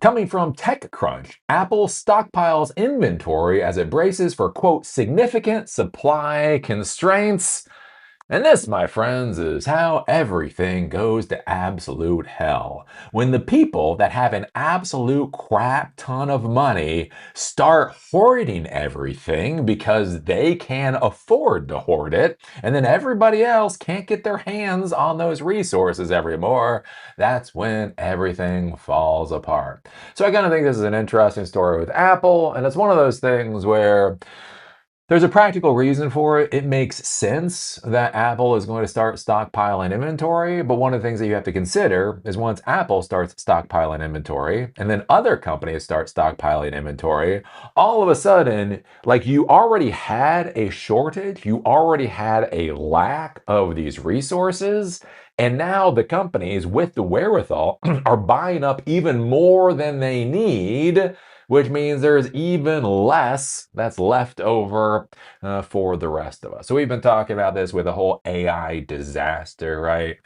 Coming from TechCrunch, Apple stockpiles inventory as it braces for, quote, significant supply constraints. And this, my friends, is how everything goes to absolute hell. When the people that have an absolute crap ton of money start hoarding everything because they can afford to hoard it, and then everybody else can't get their hands on those resources anymore, that's when everything falls apart. So I kind of think this is an interesting story with Apple, and it's one of those things where there's a practical reason for it. It makes sense that Apple is going to start stockpiling inventory, but one of the things that you have to consider is once Apple starts stockpiling inventory and then other companies start stockpiling inventory, all of a sudden, like you already had a shortage, you already had a lack of these resources, and now the companies with the wherewithal are buying up even more than they need, which means there's even less that's left over for the rest of us. So we've been talking about this with the whole AI disaster, right?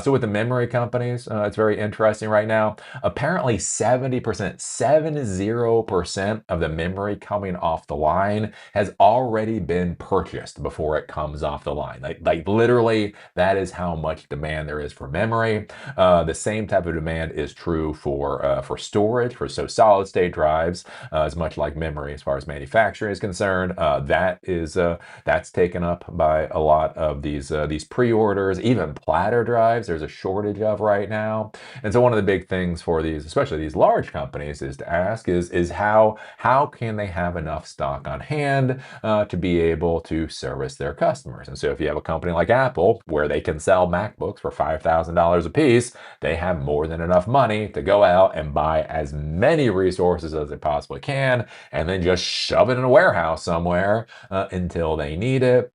So with the memory companies, it's very interesting right now. Apparently 70%, 70% of the memory coming off the line has already been purchased before it comes off the line. Like literally, that is how much demand there is for memory. The same type of demand is true for storage, for solid state drives, as much like memory as far as manufacturing is concerned. That's taken up by a lot of these pre-orders. Even platter drives, there's a shortage of right now. And so one of the big things for these, especially these large companies, is to ask is how can they have enough stock on hand to be able to service their customers? And so if you have a company like Apple, where they can sell MacBooks for $5,000 a piece, they have more than enough money to go out and buy as many resources as they possibly can, and then just shove it in a warehouse somewhere until they need it,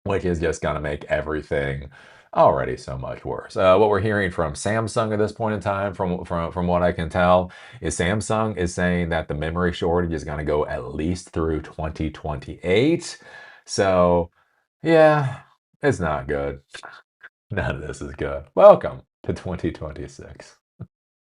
which is just going to make everything already so much worse. What we're hearing from Samsung at this point in time, from what I can tell, is Samsung is saying that the memory shortage is going to go at least through 2028. So, yeah, it's not good. None of this is good. Welcome to 2026.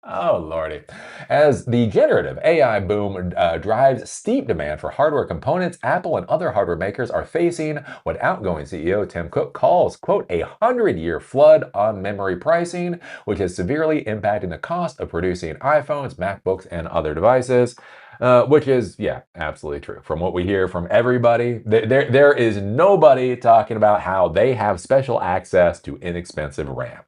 Oh, lordy. As the generative AI boom drives steep demand for hardware components, Apple and other hardware makers are facing what outgoing CEO Tim Cook calls, quote, a 100-year flood on memory pricing, which is severely impacting the cost of producing iPhones, MacBooks, and other devices. Which is, yeah, absolutely true. From what we hear from everybody, there is nobody talking about how they have special access to inexpensive RAM.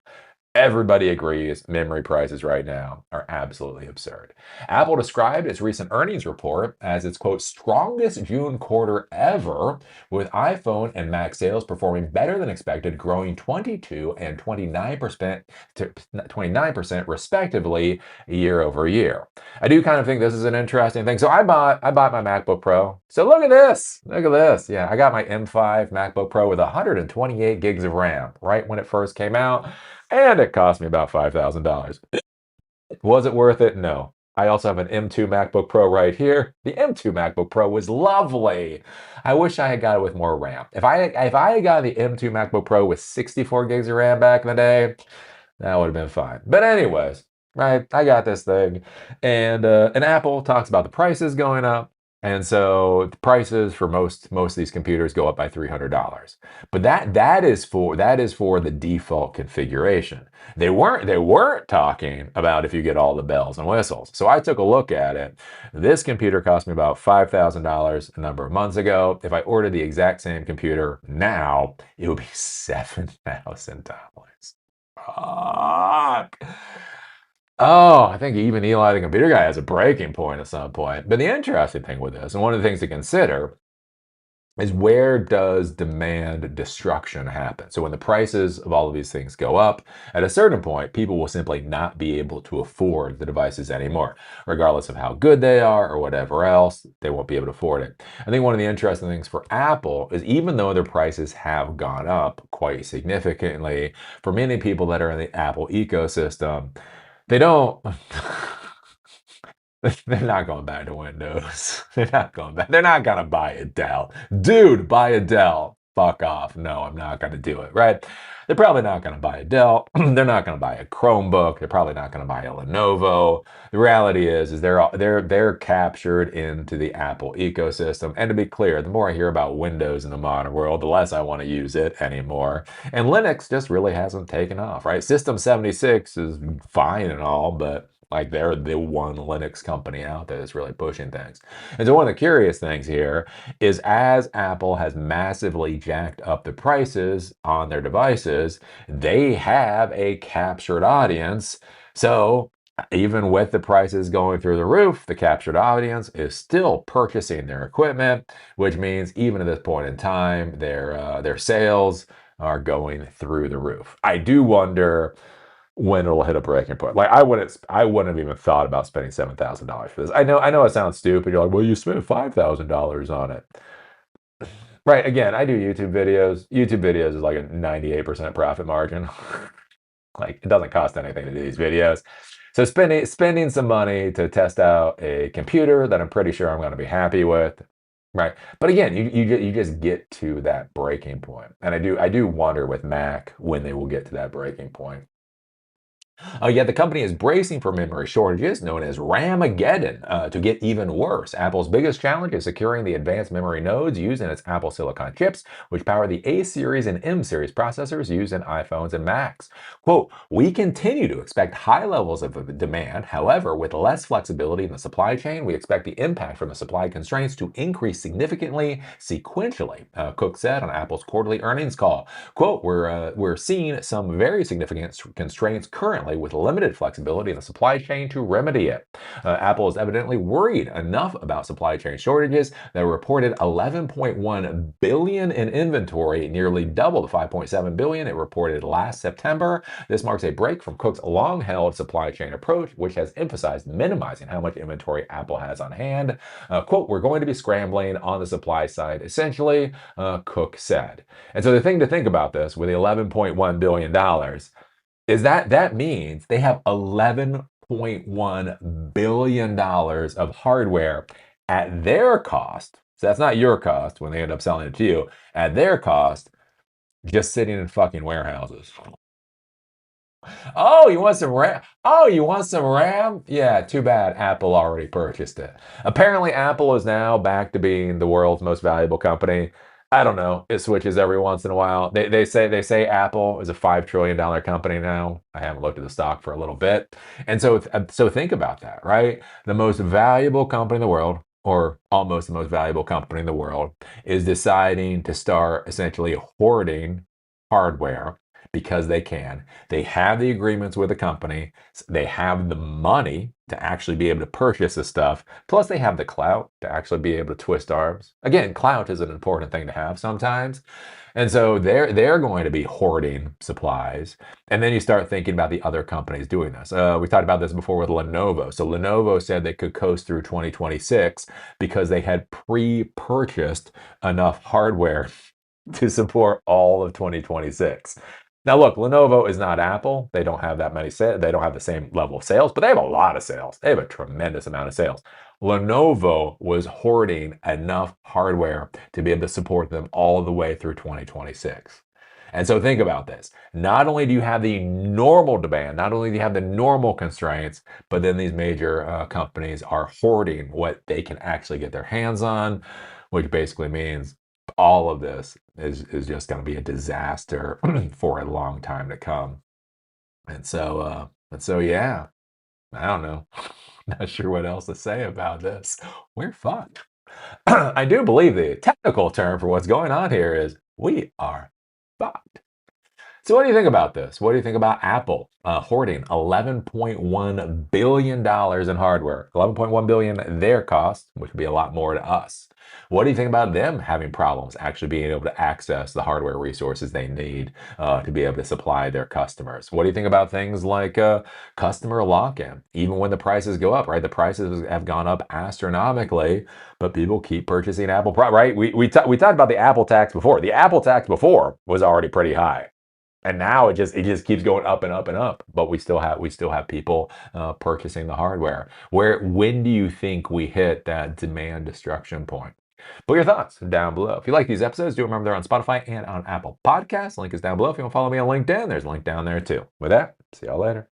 Everybody agrees memory prices right now are absolutely absurd. Apple described its recent earnings report as its, quote, strongest June quarter ever, with iPhone and Mac sales performing better than expected, growing 22 and 29% respectively year over year. I do kind of think this is an interesting thing. So I bought my MacBook Pro. So look at this. Look at this. Yeah, I got my M5 MacBook Pro with 128 gigs of RAM right when it first came out. And it cost me about $5,000. Was it worth it? No. I also have an M2 MacBook Pro right here. The M2 MacBook Pro was lovely. I wish I had got it with more RAM. If I had got the M2 MacBook Pro with 64 gigs of RAM back in the day, that would have been fine. But anyways, right, I got this thing. And Apple talks about the prices going up. And so the prices for most of these computers go up by $300. But that is for the default configuration. They weren't talking about if you get all the bells and whistles. So I took a look at it. This computer cost me about $5,000 a number of months ago. If I ordered the exact same computer now, it would be $7,000. Fuck. Oh, I think even Eli the computer guy has a breaking point at some point. But the interesting thing with this, and one of the things to consider, is where does demand destruction happen? So when the prices of all of these things go up, at a certain point, people will simply not be able to afford the devices anymore. Regardless of how good they are or whatever else, they won't be able to afford it. I think one of the interesting things for Apple is even though their prices have gone up quite significantly, for many people that are in the Apple ecosystem, they don't. They're not going back to Windows. They're not going back. They're not gonna buy a Dell. Dude, buy a Dell. fuck off. No, I'm not going to do it, right? They're probably not going to buy a Dell. They're not going to buy a Chromebook. They're probably not going to buy a Lenovo. The reality is they're captured into the Apple ecosystem. And to be clear, the more I hear about Windows in the modern world, the less I want to use it anymore. And Linux just really hasn't taken off, right? System 76 is fine and all, but like they're the one Linux company out there that's really pushing things. And so one of the curious things here is as Apple has massively jacked up the prices on their devices, they have a captured audience. So even with the prices going through the roof, the captured audience is still purchasing their equipment, which means even at this point in time, their sales are going through the roof. I do wonder when it'll hit a breaking point. Like I wouldn't have even thought about spending $7,000 for this. I know it sounds stupid. You're like, well, you spent $5,000 on it. Right. Again, I do YouTube videos. YouTube videos is like a 98% profit margin. Like it doesn't cost anything to do these videos. So spending some money to test out a computer that I'm pretty sure I'm going to be happy with. Right. But again, you just get to that breaking point. And I do wonder with Mac when they will get to that breaking point. Yet the company is bracing for memory shortages known as Ramageddon to get even worse. Apple's biggest challenge is securing the advanced memory nodes used in its Apple Silicon chips, which power the A series and M series processors used in iPhones and Macs. Quote, we continue to expect high levels of demand. However, with less flexibility in the supply chain, we expect the impact from the supply constraints to increase significantly sequentially, Cook said on Apple's quarterly earnings call. Quote, we're seeing some very significant constraints currently with limited flexibility in the supply chain to remedy it. Apple is evidently worried enough about supply chain shortages that reported 11.1 billion in inventory, nearly double the 5.7 billion it reported last September. This marks a break from Cook's long-held supply chain approach, which has emphasized minimizing how much inventory Apple has on hand. Quote, we're going to be scrambling on the supply side, essentially, Cook said. And so the thing to think about this with the $11.1 billion is that means they have $11.1 billion of hardware at their cost. So that's not your cost when they end up selling it to you, at their cost, just sitting in fucking warehouses. Oh, you want some RAM? Oh, you want some RAM? Yeah, too bad. Apple already purchased it. Apparently, Apple is now back to being the world's most valuable company. I don't know. It switches every once in a while. They say Apple is a $5 trillion company now. I haven't looked at the stock for a little bit, and so think about that, right? The most valuable company in the world, or almost the most valuable company in the world, is deciding to start essentially hoarding hardware because they can. They have the agreements with the company. They have the money to actually be able to purchase this stuff. Plus, they have the clout to actually be able to twist arms. Again, clout is an important thing to have sometimes. And so they're going to be hoarding supplies. And then you start thinking about the other companies doing this. We talked about this before with Lenovo. So Lenovo said they could coast through 2026 because they had pre-purchased enough hardware to support all of 2026. Now, look, Lenovo is not Apple. They don't have that many sales. They don't have the same level of sales, but they have a lot of sales. They have a tremendous amount of sales. Lenovo was hoarding enough hardware to be able to support them all the way through 2026. And so think about this. Not only do you have the normal demand, not only do you have the normal constraints, but then these major companies are hoarding what they can actually get their hands on, which basically means all of this is just going to be a disaster for a long time to come. And so yeah, I don't know. Not sure what else to say about this. We're fucked. I do believe the technical term for what's going on here is we are fucked. So what do you think about this? What do you think about Apple hoarding $11.1 billion in hardware? $11.1 billion their cost, which would be a lot more to us. What do you think about them having problems actually being able to access the hardware resources they need to be able to supply their customers? What do you think about things like customer lock-in? Even when the prices go up, right? The prices have gone up astronomically, but people keep purchasing Apple, right? We talked about the Apple tax before. The Apple tax before was already pretty high. And now it just keeps going up and up and up. But we still have people purchasing the hardware. When do you think we hit that demand destruction point? Put your thoughts down below. If you like these episodes, do remember they're on Spotify and on Apple Podcasts. Link is down below. If you want to follow me on LinkedIn, there's a link down there too. With that, see y'all later.